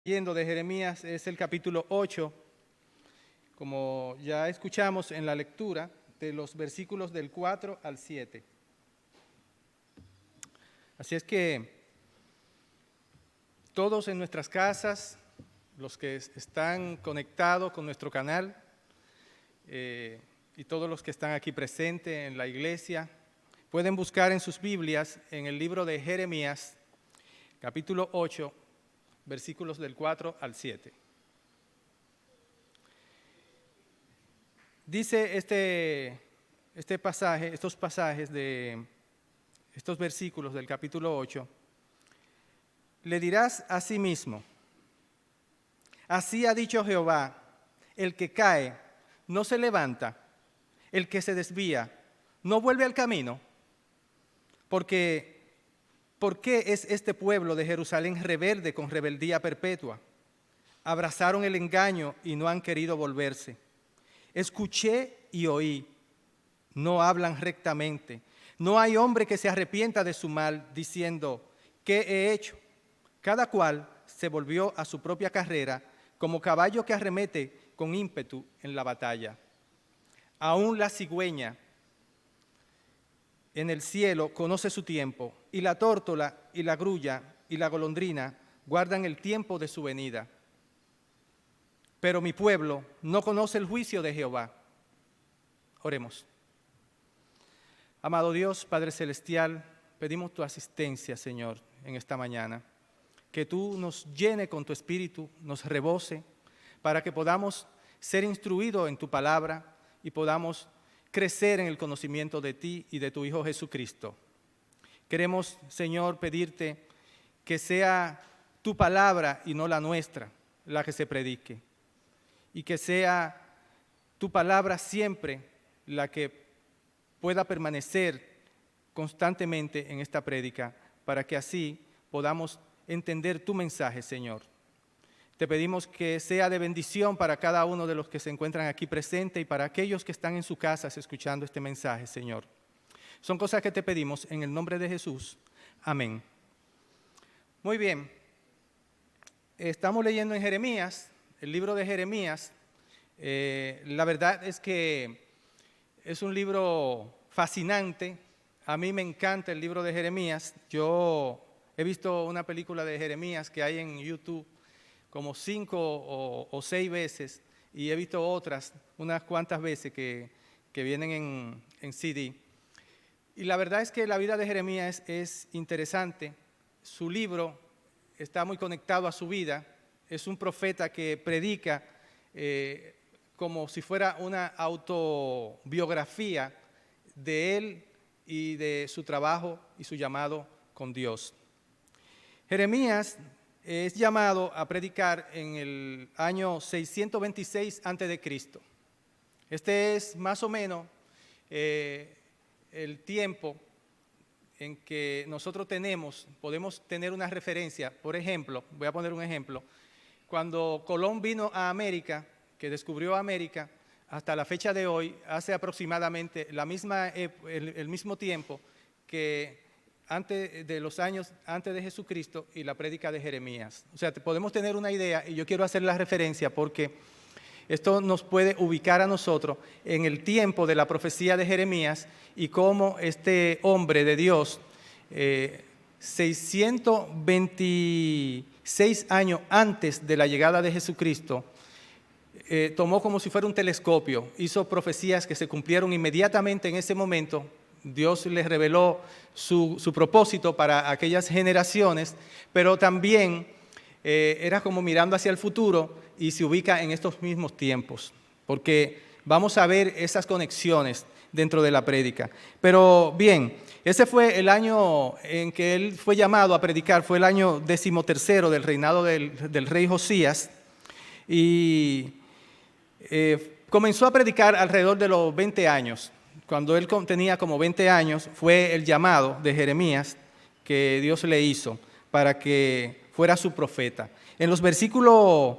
Leyendo de Jeremías es el capítulo 8, como ya escuchamos en la lectura, de los versículos del 4 al 7. Así es que todos en nuestras casas, los que están conectados con nuestro canal y todos los que están aquí presentes en la iglesia, pueden buscar en sus Biblias en el libro de Jeremías, capítulo 8, versículos del 4 al 7. Dice estos pasajes de estos versículos del capítulo 8, le dirás a sí mismo, así ha dicho Jehová, el que cae no se levanta, el que se desvía no vuelve al camino, porque ¿por qué es este pueblo de Jerusalén rebelde con rebeldía perpetua? Abrazaron el engaño y no han querido volverse. Escuché y oí, no hablan rectamente. No hay hombre que se arrepienta de su mal, diciendo, ¿qué he hecho? Cada cual se volvió a su propia carrera, como caballo que arremete con ímpetu en la batalla. Aún la cigüeña en el cielo conoce su tiempo, y la tórtola y la grulla y la golondrina guardan el tiempo de su venida. Pero mi pueblo no conoce el juicio de Jehová. Oremos. Amado Dios, Padre Celestial, pedimos tu asistencia, Señor, en esta mañana. Que tú nos llene con tu Espíritu, nos rebose, para que podamos ser instruidos en tu palabra y podamos crecer en el conocimiento de ti y de tu Hijo Jesucristo. Queremos, Señor, pedirte que sea tu palabra y no la nuestra la que se predique, y que sea tu palabra siempre la que pueda permanecer constantemente en esta prédica, para que así podamos entender tu mensaje, Señor. Te pedimos que sea de bendición para cada uno de los que se encuentran aquí presentes y para aquellos que están en sus casas escuchando este mensaje, Señor. Son cosas que te pedimos en el nombre de Jesús. Amén. Muy bien. Estamos leyendo en Jeremías, el libro de Jeremías. La verdad es que es un libro fascinante. A mí me encanta el libro de Jeremías. Yo he visto una película de Jeremías que hay en YouTube como 5 o 6 veces, y he visto otras unas cuantas veces que vienen en CD. Y la verdad es que la vida de Jeremías es interesante. Su libro está muy conectado a su vida. Es un profeta que predica como si fuera una autobiografía de él y de su trabajo y su llamado con Dios. Jeremías es llamado a predicar en el año 626 a.C. Este es más o menos el tiempo en que nosotros podemos tener una referencia. Por ejemplo, voy a poner un ejemplo. Cuando Colón vino a América, que descubrió América, hasta la fecha de hoy, hace aproximadamente el mismo tiempo que antes de Jesucristo y la prédica de Jeremías. O sea, podemos tener una idea, y yo quiero hacer la referencia porque esto nos puede ubicar a nosotros en el tiempo de la profecía de Jeremías y cómo este hombre de Dios, 626 años antes de la llegada de Jesucristo, tomó como si fuera un telescopio, hizo profecías que se cumplieron inmediatamente en ese momento. Dios les reveló su propósito para aquellas generaciones, pero también era como mirando hacia el futuro y se ubica en estos mismos tiempos, porque vamos a ver esas conexiones dentro de la prédica. Pero bien, ese fue el año en que él fue llamado a predicar, fue el año 13º del reinado del rey Josías, y comenzó a predicar alrededor de los 20 años. Cuando él tenía como 20 años, fue el llamado de Jeremías que Dios le hizo para que fuera su profeta. En los versículos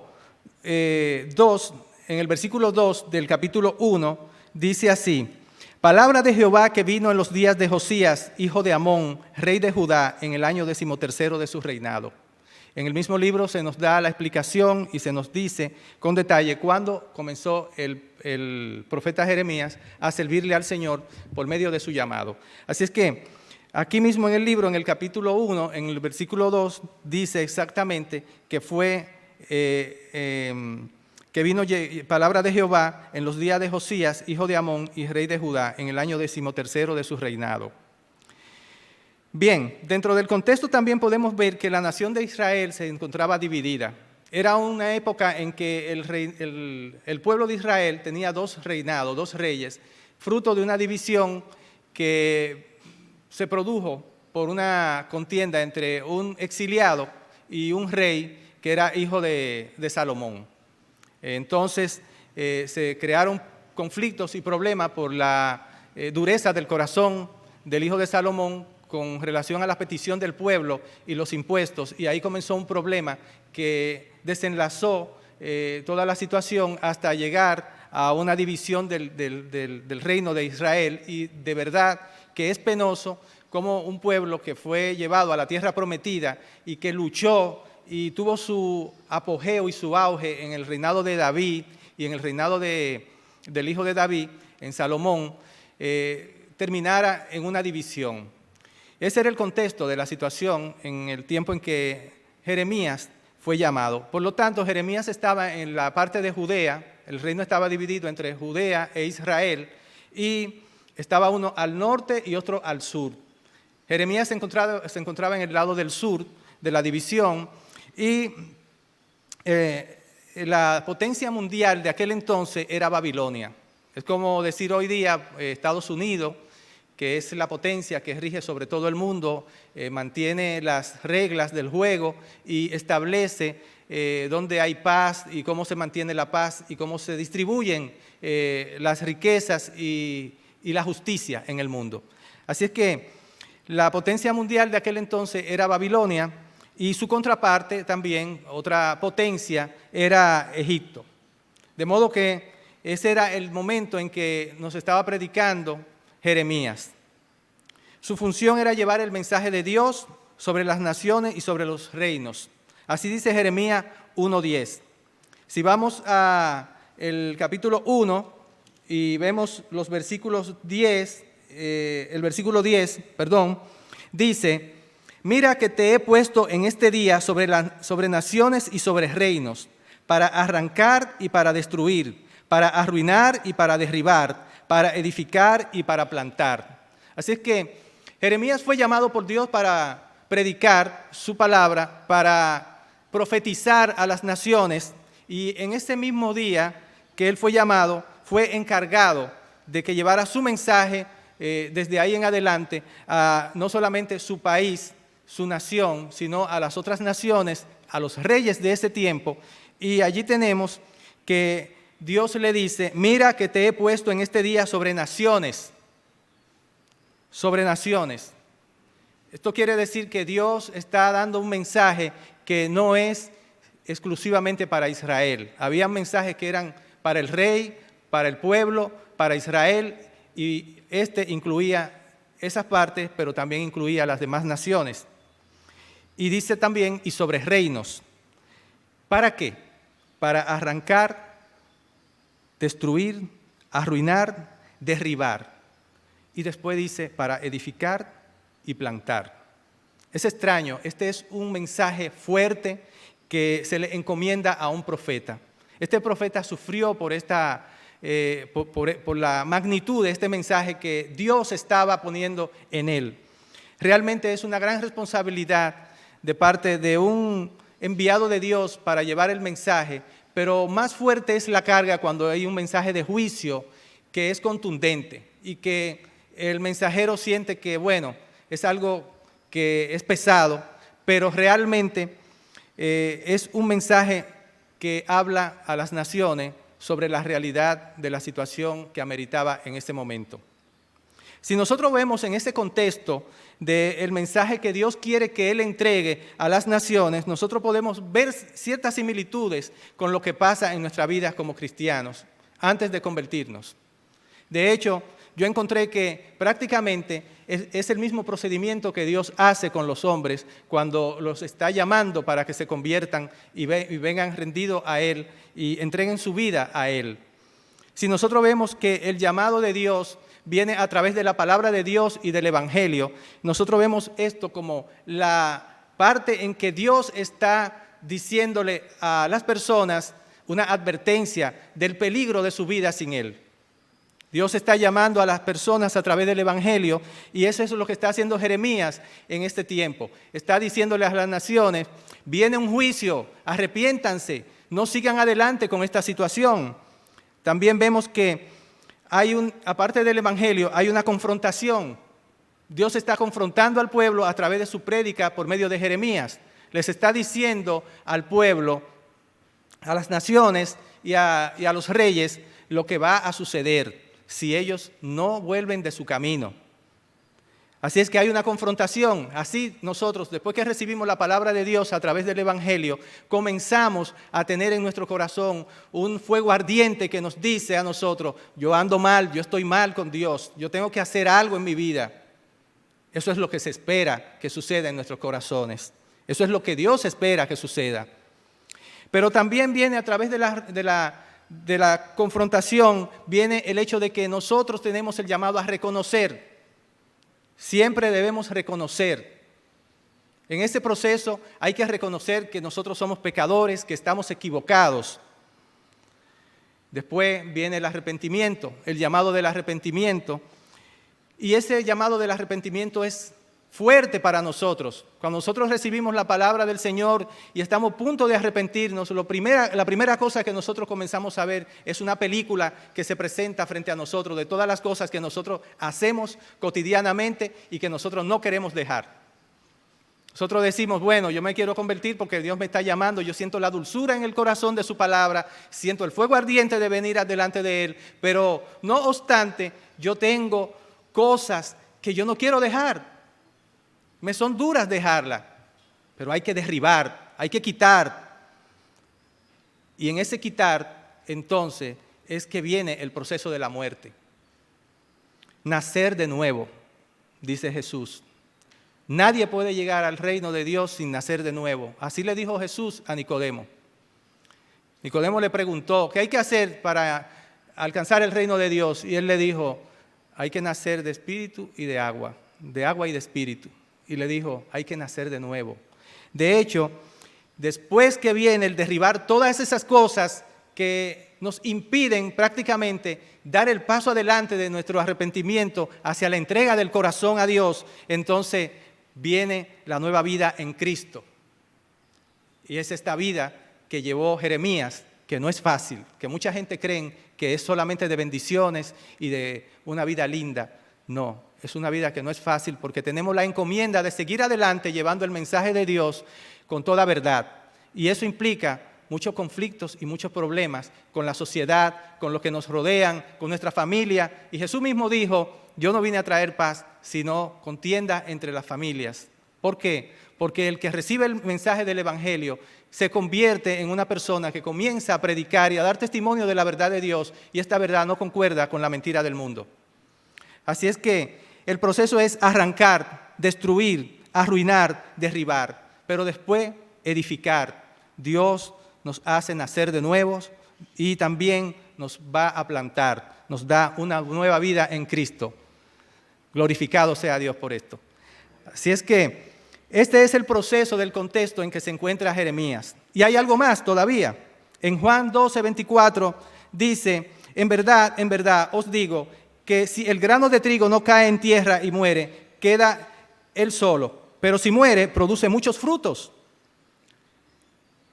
2, en el versículo 2 del capítulo 1, dice así: palabra de Jehová que vino en los días de Josías, hijo de Amón, rey de Judá, en el año 13º de su reinado. En el mismo libro se nos da la explicación y se nos dice con detalle cuándo comenzó el profeta Jeremías a servirle al Señor por medio de su llamado. Así es que aquí mismo en el libro, en el capítulo 1, en el versículo 2, dice exactamente que fue que vino palabra de Jehová en los días de Josías, hijo de Amón y rey de Judá, en el año 13º de su reinado. Bien, dentro del contexto también podemos ver que la nación de Israel se encontraba dividida. Era una época en que el pueblo de Israel tenía dos reinados, dos reyes, fruto de una división que se produjo por una contienda entre un exiliado y un rey que era hijo de Salomón. Entonces se crearon conflictos y problemas por la dureza del corazón del hijo de Salomón con relación a la petición del pueblo y los impuestos, y ahí comenzó un problema que desenlazó toda la situación hasta llegar a una división del reino de Israel, y de verdad que es penoso como un pueblo que fue llevado a la tierra prometida y que luchó y tuvo su apogeo y su auge en el reinado de David y en el reinado del hijo de David, en Salomón, terminara en una división. Ese era el contexto de la situación en el tiempo en que Jeremías fue llamado. Por lo tanto, Jeremías estaba en la parte de Judea, el reino estaba dividido entre Judea e Israel, y estaba uno al norte y otro al sur. Jeremías se encontraba en el lado del sur de la división, y la potencia mundial de aquel entonces era Babilonia. Es como decir hoy día Estados Unidos, que es la potencia que rige sobre todo el mundo, mantiene las reglas del juego y establece dónde hay paz y cómo se mantiene la paz y cómo se distribuyen las riquezas y la justicia en el mundo. Así es que la potencia mundial de aquel entonces era Babilonia, y su contraparte también, otra potencia, era Egipto. De modo que ese era el momento en que nos estaba predicando Jeremías. Su función era llevar el mensaje de Dios sobre las naciones y sobre los reinos. Así dice Jeremías 1:10. Si vamos al capítulo 1 y vemos los versículos 10, el versículo 10, dice: mira que te he puesto en este día sobre naciones y sobre reinos, para arrancar y para destruir, para arruinar y para derribar, para edificar y para plantar. Así es que Jeremías fue llamado por Dios para predicar su palabra, para profetizar a las naciones, y en ese mismo día que él fue llamado, fue encargado de que llevara su mensaje desde ahí en adelante a no solamente su país, su nación, sino a las otras naciones, a los reyes de ese tiempo. Y allí tenemos que Dios le dice: mira que te he puesto en este día sobre naciones. Sobre naciones. Esto quiere decir que Dios está dando un mensaje que no es exclusivamente para Israel. Había mensajes que eran para el rey, para el pueblo, para Israel, y este incluía esas partes, pero también incluía las demás naciones. Y dice también: y sobre reinos. ¿Para qué? Para arrancar, destruir, arruinar, derribar. Y después dice: para edificar y plantar. Es extraño, este es un mensaje fuerte que se le encomienda a un profeta. Este profeta sufrió por la magnitud de este mensaje que Dios estaba poniendo en él. Realmente es una gran responsabilidad de parte de un enviado de Dios para llevar el mensaje, pero más fuerte es la carga cuando hay un mensaje de juicio que es contundente y que el mensajero siente que, bueno, es algo que es pesado, pero realmente es un mensaje que habla a las naciones sobre la realidad de la situación que ameritaba en ese momento. Si nosotros vemos en ese contexto del mensaje que Dios quiere que Él entregue a las naciones, nosotros podemos ver ciertas similitudes con lo que pasa en nuestra vida como cristianos antes de convertirnos. De hecho, yo encontré que prácticamente es el mismo procedimiento que Dios hace con los hombres cuando los está llamando para que se conviertan y vengan rendidos a Él y entreguen su vida a Él. Si nosotros vemos que el llamado de Dios viene a través de la palabra de Dios y del Evangelio, nosotros vemos esto como la parte en que Dios está diciéndole a las personas una advertencia del peligro de su vida sin Él. Dios está llamando a las personas a través del Evangelio y eso es lo que está haciendo Jeremías en este tiempo. Está diciéndole a las naciones, viene un juicio, arrepiéntanse, no sigan adelante con esta situación. También vemos que aparte del Evangelio, hay una confrontación. Dios está confrontando al pueblo a través de su prédica por medio de Jeremías. Les está diciendo al pueblo, a las naciones y a los reyes lo que va a suceder si ellos no vuelven de su camino. Así es que hay una confrontación. Así nosotros, después que recibimos la palabra de Dios a través del Evangelio, comenzamos a tener en nuestro corazón un fuego ardiente que nos dice a nosotros, yo ando mal, yo estoy mal con Dios, yo tengo que hacer algo en mi vida. Eso es lo que se espera que suceda en nuestros corazones. Eso es lo que Dios espera que suceda. Pero también viene a través de la confrontación, viene el hecho de que nosotros tenemos el llamado a reconocer. Siempre debemos reconocer. En este proceso hay que reconocer que nosotros somos pecadores, que estamos equivocados. Después viene el arrepentimiento, el llamado del arrepentimiento. Y ese llamado del arrepentimiento es fuerte para nosotros. Cuando nosotros recibimos la palabra del Señor y estamos a punto de arrepentirnos, la primera cosa que nosotros comenzamos a ver es una película que se presenta frente a nosotros de todas las cosas que nosotros hacemos cotidianamente y que nosotros no queremos dejar. Nosotros decimos, bueno, yo me quiero convertir porque Dios me está llamando, yo siento la dulzura en el corazón de su palabra, siento el fuego ardiente de venir delante de Él, pero no obstante, yo tengo cosas que yo no quiero dejar. Me son duras dejarlas, pero hay que derribar, hay que quitar. Y en ese quitar, entonces, es que viene el proceso de la muerte. Nacer de nuevo, dice Jesús. Nadie puede llegar al reino de Dios sin nacer de nuevo. Así le dijo Jesús a Nicodemo. Nicodemo le preguntó, ¿qué hay que hacer para alcanzar el reino de Dios? Y él le dijo, hay que nacer de espíritu y de agua y de espíritu. Y le dijo, hay que nacer de nuevo. De hecho, después que viene el derribar todas esas cosas que nos impiden prácticamente dar el paso adelante de nuestro arrepentimiento hacia la entrega del corazón a Dios, entonces viene la nueva vida en Cristo. Y es esta vida que llevó Jeremías, que no es fácil, que mucha gente cree que es solamente de bendiciones y de una vida linda. No. Es una vida que no es fácil porque tenemos la encomienda de seguir adelante llevando el mensaje de Dios con toda verdad. Y eso implica muchos conflictos y muchos problemas con la sociedad, con los que nos rodean, con nuestra familia. Y Jesús mismo dijo, yo no vine a traer paz, sino contienda entre las familias. ¿Por qué? Porque el que recibe el mensaje del Evangelio se convierte en una persona que comienza a predicar y a dar testimonio de la verdad de Dios y esta verdad no concuerda con la mentira del mundo. Así es que el proceso es arrancar, destruir, arruinar, derribar, pero después edificar. Dios nos hace nacer de nuevo y también nos va a plantar, nos da una nueva vida en Cristo. Glorificado sea Dios por esto. Así es que este es el proceso del contexto en que se encuentra Jeremías. Y hay algo más todavía. En Juan 12:24 dice, en verdad os digo, que si el grano de trigo no cae en tierra y muere, queda él solo. Pero si muere, produce muchos frutos.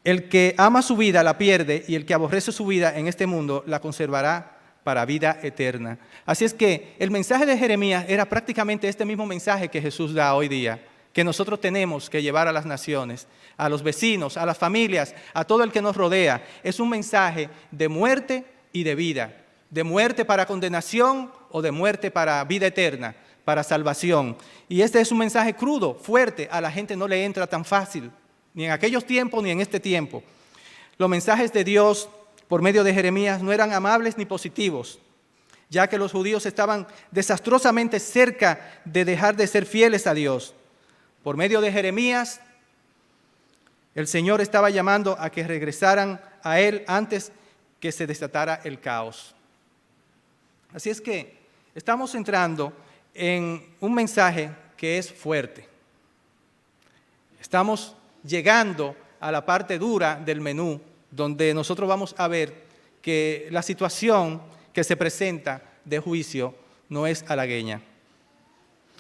El que ama su vida la pierde, y el que aborrece su vida en este mundo la conservará para vida eterna. Así es que el mensaje de Jeremías era prácticamente este mismo mensaje que Jesús da hoy día, que nosotros tenemos que llevar a las naciones, a los vecinos, a las familias, a todo el que nos rodea. Es un mensaje de muerte y de vida. De muerte para condenación o de muerte para vida eterna, para salvación. Y este es un mensaje crudo, fuerte, a la gente no le entra tan fácil, ni en aquellos tiempos ni en este tiempo. Los mensajes de Dios por medio de Jeremías no eran amables ni positivos. ya que los judíos estaban desastrosamente cerca de dejar de ser fieles a Dios. Por medio de Jeremías, el Señor estaba llamando a que regresaran a Él antes que se desatara el caos. Así es que estamos entrando en un mensaje que es fuerte. Estamos llegando a la parte dura del menú, donde nosotros vamos a ver que la situación que se presenta de juicio no es halagüeña.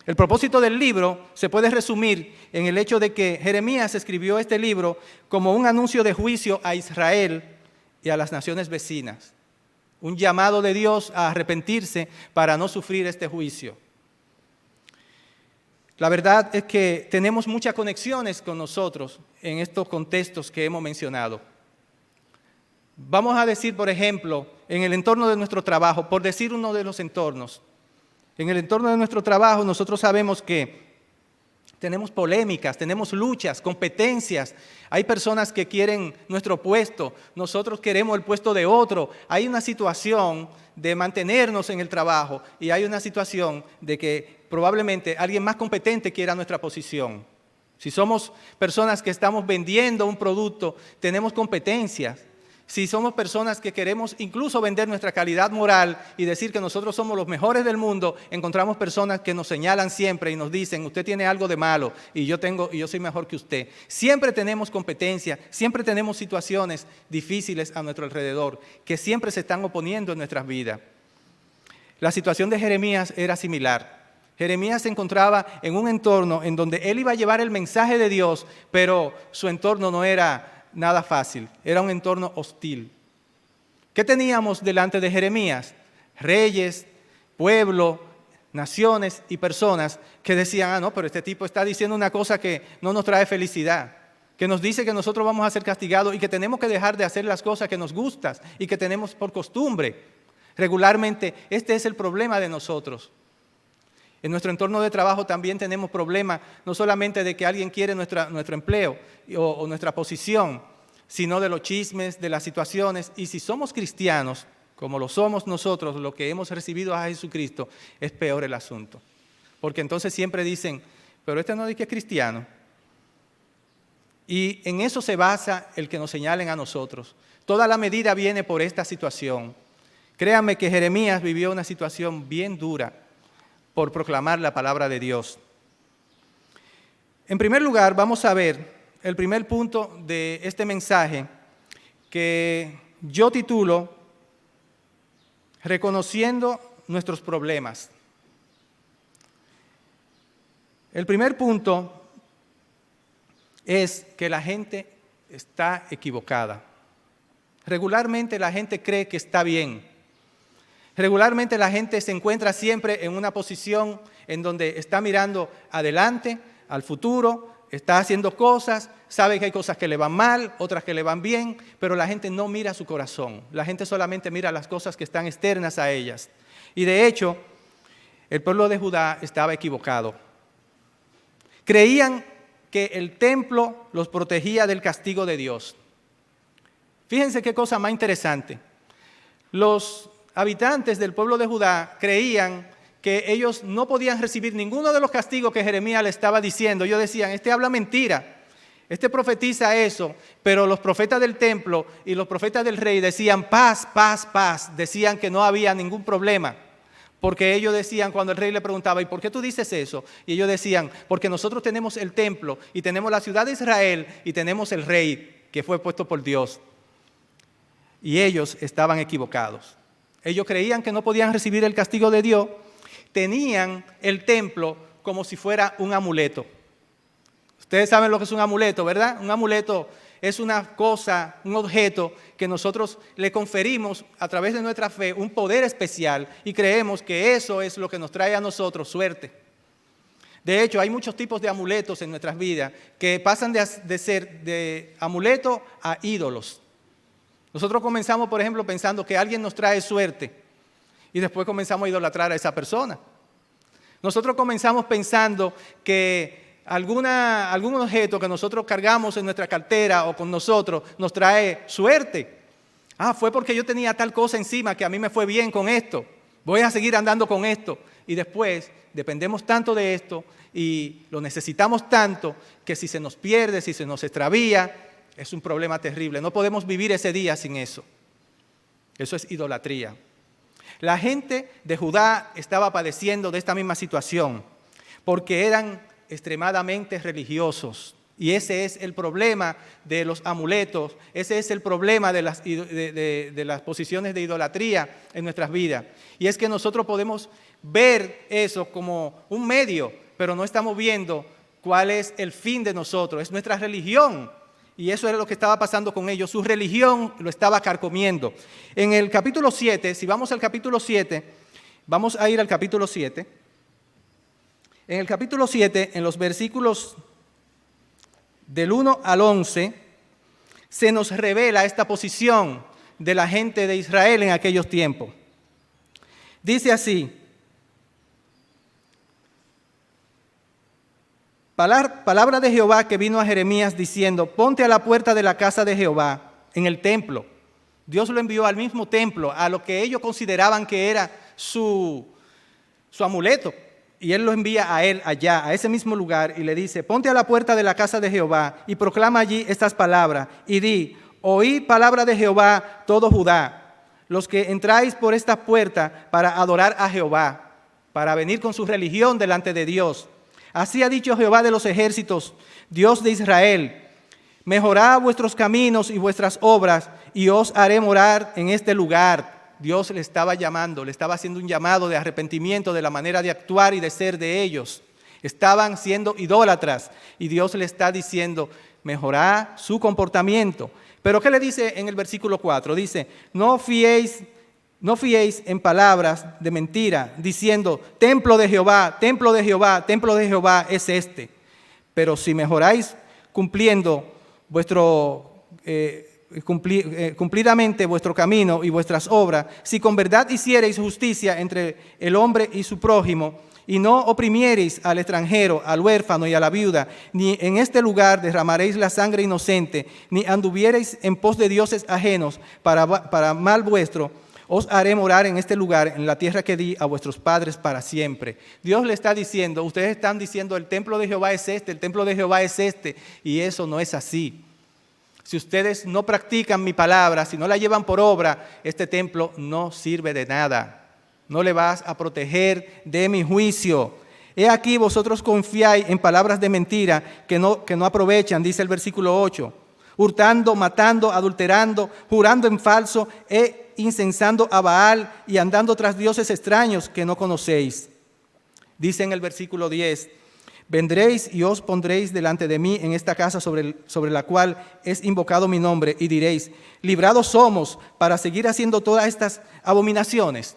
El propósito del libro se puede resumir en el hecho de que Jeremías escribió este libro como un anuncio de juicio a Israel y a las naciones vecinas. Un llamado de Dios a arrepentirse para no sufrir este juicio. La verdad es que tenemos muchas conexiones con nosotros en estos contextos que hemos mencionado. Vamos a decir, por ejemplo, en el entorno de nuestro trabajo, por decir uno de los entornos. En el entorno de nuestro trabajo nosotros sabemos que tenemos polémicas, tenemos luchas, competencias. Hay personas que quieren nuestro puesto, nosotros queremos el puesto de otro. Hay una situación de mantenernos en el trabajo y hay una situación de que probablemente alguien más competente quiera nuestra posición. Si somos personas que estamos vendiendo un producto, tenemos competencias. Si somos personas que queremos incluso vender nuestra calidad moral y decir que nosotros somos los mejores del mundo, encontramos personas que nos señalan siempre y nos dicen, usted tiene algo de malo y yo soy mejor que usted. Siempre tenemos competencia, siempre tenemos situaciones difíciles a nuestro alrededor que siempre se están oponiendo en nuestras vidas. La situación de Jeremías era similar. Jeremías se encontraba en un entorno en donde él iba a llevar el mensaje de Dios, pero su entorno no era nada fácil, era un entorno hostil. ¿Qué teníamos delante de Jeremías? Reyes, pueblo, naciones y personas que decían, no, pero este tipo está diciendo una cosa que no nos trae felicidad, que nos dice que nosotros vamos a ser castigados y que tenemos que dejar de hacer las cosas que nos gustan y que tenemos por costumbre. Regularmente, este es el problema de nosotros. En nuestro entorno de trabajo también tenemos problemas, no solamente de que alguien quiere nuestro empleo o nuestra posición, sino de los chismes, de las situaciones. Y si somos cristianos, como lo somos nosotros, los que hemos recibido a Jesucristo, es peor el asunto. Porque entonces siempre dicen, pero este no dice que es cristiano. Y en eso se basa el que nos señalen a nosotros. Toda la medida viene por esta situación. Créanme que Jeremías vivió una situación bien dura por proclamar la palabra de Dios. En primer lugar, vamos a ver el primer punto de este mensaje que yo titulo Reconociendo nuestros problemas. El primer punto es que la gente está equivocada. Regularmente la gente cree que está bien. Regularmente la gente se encuentra siempre en una posición en donde está mirando adelante, al futuro, está haciendo cosas, sabe que hay cosas que le van mal, otras que le van bien, pero la gente no mira su corazón. La gente solamente mira las cosas que están externas a ellas. Y de hecho, el pueblo de Judá estaba equivocado. Creían que el templo los protegía del castigo de Dios. Fíjense qué cosa más interesante. Los habitantes del pueblo de Judá creían que ellos no podían recibir ninguno de los castigos que Jeremías le estaba diciendo. Ellos decían, este habla mentira, este profetiza eso, pero los profetas del templo y los profetas del rey decían paz, paz, paz, decían que no había ningún problema. Porque ellos decían, cuando el rey le preguntaba, ¿y por qué tú dices eso? Y ellos decían, porque nosotros tenemos el templo y tenemos la ciudad de Israel y tenemos el rey que fue puesto por Dios. Y ellos estaban equivocados. Ellos creían que no podían recibir el castigo de Dios. Tenían el templo como si fuera un amuleto. Ustedes saben lo que es un amuleto, ¿verdad? Un amuleto es una cosa, un objeto que nosotros le conferimos a través de nuestra fe un poder especial y creemos que eso es lo que nos trae a nosotros suerte. De hecho, hay muchos tipos de amuletos en nuestras vidas que pasan de ser de amuleto a ídolos. Nosotros comenzamos, por ejemplo, pensando que alguien nos trae suerte y después comenzamos a idolatrar a esa persona. Nosotros comenzamos pensando que algún objeto que nosotros cargamos en nuestra cartera o con nosotros nos trae suerte. Fue porque yo tenía tal cosa encima que a mí me fue bien con esto. voy a seguir andando con esto. Y después dependemos tanto de esto y lo necesitamos tanto que si se nos pierde, si se nos extravía, es un problema terrible. No podemos vivir ese día sin eso. Eso es idolatría. La gente de Judá estaba padeciendo de esta misma situación porque eran extremadamente religiosos. Y ese es el problema de los amuletos, ese es el problema de las posiciones de idolatría en nuestras vidas. Y es que nosotros podemos ver eso como un medio, pero no estamos viendo cuál es el fin de nosotros, es nuestra religión. Y eso era lo que estaba pasando con ellos, su religión lo estaba carcomiendo. En el capítulo 7, si vamos al capítulo 7, vamos a ir al capítulo 7. En el capítulo 7, en los versículos del 1 al 11, se nos revela esta posición de la gente de Israel en aquellos tiempos. Dice así: palabra de Jehová que vino a Jeremías diciendo, ponte a la puerta de la casa de Jehová en el templo. Dios lo envió al mismo templo, a lo que ellos consideraban que era su amuleto. Y él lo envía a él allá, a ese mismo lugar, y le dice, ponte a la puerta de la casa de Jehová y proclama allí estas palabras. Y di, oí palabra de Jehová todo Judá, los que entráis por esta puerta para adorar a Jehová, para venir con su religión delante de Dios. Así ha dicho Jehová de los ejércitos, Dios de Israel, mejorad vuestros caminos y vuestras obras, y os haré morar en este lugar. Dios le estaba llamando, le estaba haciendo un llamado de arrepentimiento de la manera de actuar y de ser de ellos. Estaban siendo idólatras y Dios le está diciendo, mejorad su comportamiento. Pero ¿qué le dice en el versículo 4? Dice, no fiéis en palabras de mentira, diciendo, templo de Jehová, templo de Jehová, templo de Jehová es este. Pero si mejoráis cumpliendo cumplidamente vuestro camino y vuestras obras, si con verdad hiciereis justicia entre el hombre y su prójimo, y no oprimiereis al extranjero, al huérfano y a la viuda, ni en este lugar derramaréis la sangre inocente, ni anduviereis en pos de dioses ajenos para mal vuestro, os haré morar en este lugar, en la tierra que di a vuestros padres para siempre. Dios le está diciendo, ustedes están diciendo, el templo de Jehová es este, el templo de Jehová es este, y eso no es así. Si ustedes no practican mi palabra, si no la llevan por obra, este templo no sirve de nada. No le vas a proteger de mi juicio. He aquí vosotros confiáis en palabras de mentira que no aprovechan, dice el versículo 8. Hurtando, matando, adulterando, jurando en falso e incensando a Baal y andando tras dioses extraños que no conocéis. Dice en el versículo 10. Vendréis y os pondréis delante de mí en esta casa sobre la cual es invocado mi nombre y diréis, librados somos para seguir haciendo todas estas abominaciones.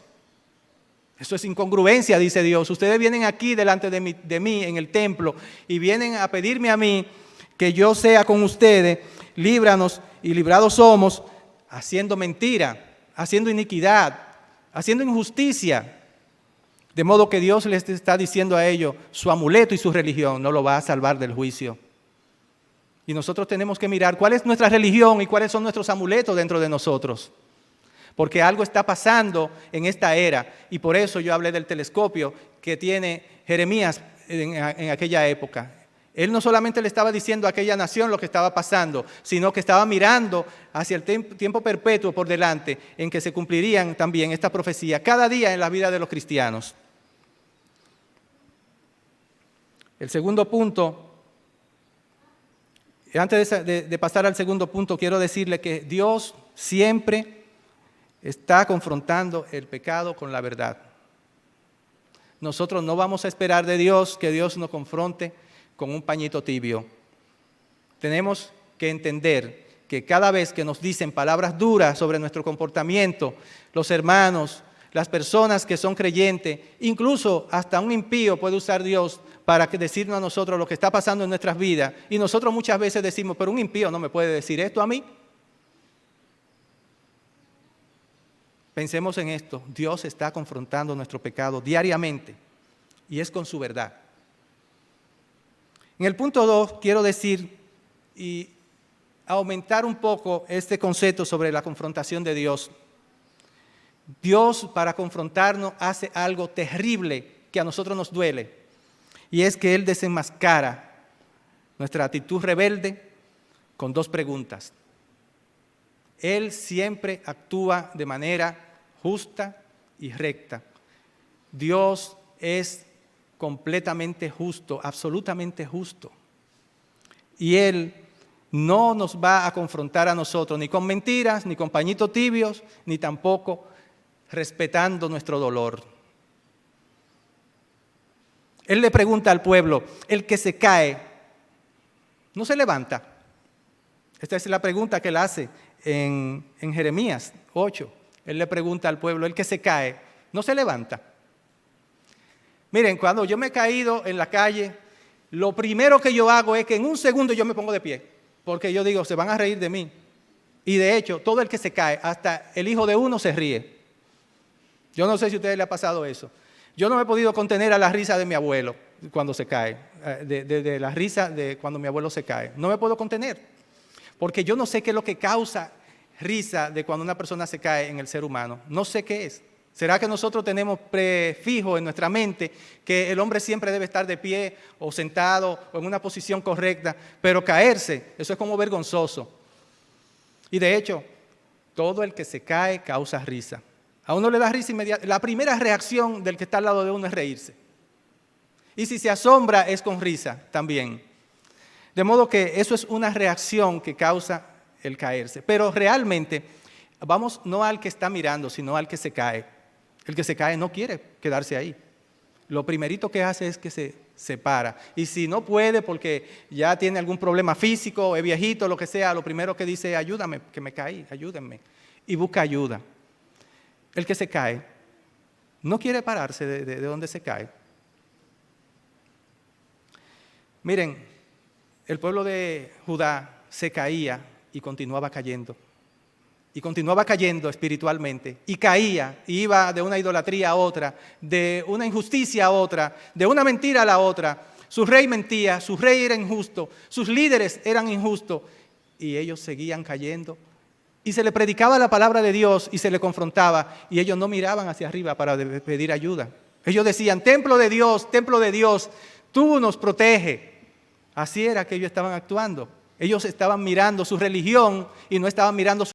Eso es incongruencia, dice Dios. Ustedes vienen aquí delante de mí en el templo y vienen a pedirme a mí que yo sea con ustedes, líbranos y librados somos, haciendo mentira, haciendo iniquidad, haciendo injusticia. De modo que Dios les está diciendo a ellos, su amuleto y su religión no lo va a salvar del juicio. Y nosotros tenemos que mirar cuál es nuestra religión y cuáles son nuestros amuletos dentro de nosotros. Porque algo está pasando en esta era. Y por eso yo hablé del telescopio que tiene Jeremías en aquella época. Él no solamente le estaba diciendo a aquella nación lo que estaba pasando, sino que estaba mirando hacia el tiempo perpetuo por delante en que se cumplirían también esta profecía cada día en la vida de los cristianos. El segundo punto, antes de pasar al segundo punto, quiero decirle que Dios siempre está confrontando el pecado con la verdad. Nosotros no vamos a esperar de Dios que Dios nos confronte con un pañito tibio. Tenemos que entender que cada vez que nos dicen palabras duras sobre nuestro comportamiento, los hermanos, las personas que son creyentes, incluso hasta un impío puede usar Dios para decirnos a nosotros lo que está pasando en nuestras vidas. Y nosotros muchas veces decimos, pero un impío no me puede decir esto a mí. Pensemos en esto, Dios está confrontando nuestro pecado diariamente y es con su verdad. En el punto 2 quiero decir y aumentar un poco este concepto sobre la confrontación de Dios. Dios, para confrontarnos, hace algo terrible que a nosotros nos duele. Y es que Él desenmascara nuestra actitud rebelde con dos preguntas. Él siempre actúa de manera justa y recta. Dios es completamente justo, absolutamente justo. Y Él no nos va a confrontar a nosotros ni con mentiras, ni con pañitos tibios, ni tampoco respetando nuestro dolor. Él le pregunta al pueblo, el que se cae, ¿no se levanta? Esta es la pregunta que él hace en Jeremías 8. Él le pregunta al pueblo, el que se cae, ¿no se levanta? Miren, cuando yo me he caído en la calle, lo primero que yo hago es que en un segundo yo me pongo de pie, porque yo digo, se van a reír de mí. Y de hecho, todo el que se cae, hasta el hijo de uno se ríe. Yo no sé si a ustedes les ha pasado eso. Yo no me he podido contener a la risa de mi abuelo cuando se cae, de la risa de cuando mi abuelo se cae. No me puedo contener, porque yo no sé qué es lo que causa risa de cuando una persona se cae en el ser humano. No sé qué es. ¿Será que nosotros tenemos prefijo en nuestra mente que el hombre siempre debe estar de pie o sentado o en una posición correcta? Pero caerse, eso es como vergonzoso. Y de hecho, todo el que se cae causa risa. A uno le da risa inmediata. La primera reacción del que está al lado de uno es reírse. Y si se asombra es con risa también. De modo que eso es una reacción que causa el caerse. Pero realmente, vamos no al que está mirando, sino al que se cae. El que se cae no quiere quedarse ahí. Lo primerito que hace es que se separa. Y si no puede porque ya tiene algún problema físico, es viejito, lo que sea, lo primero que dice es ayúdame, que me caí, ayúdenme. Y busca ayuda. El que se cae no quiere pararse de donde se cae. Miren, el pueblo de Judá se caía y continuaba cayendo. Y continuaba cayendo espiritualmente. Y caía, y iba de una idolatría a otra, de una injusticia a otra, de una mentira a la otra. Su rey mentía, su rey era injusto, sus líderes eran injustos. Y ellos seguían cayendo. Y se le predicaba la palabra de Dios y se le confrontaba. Y ellos no miraban hacia arriba para pedir ayuda. Ellos decían, templo de Dios, tú nos proteges. Así era que ellos estaban actuando. Ellos estaban mirando su religión y no estaban mirando su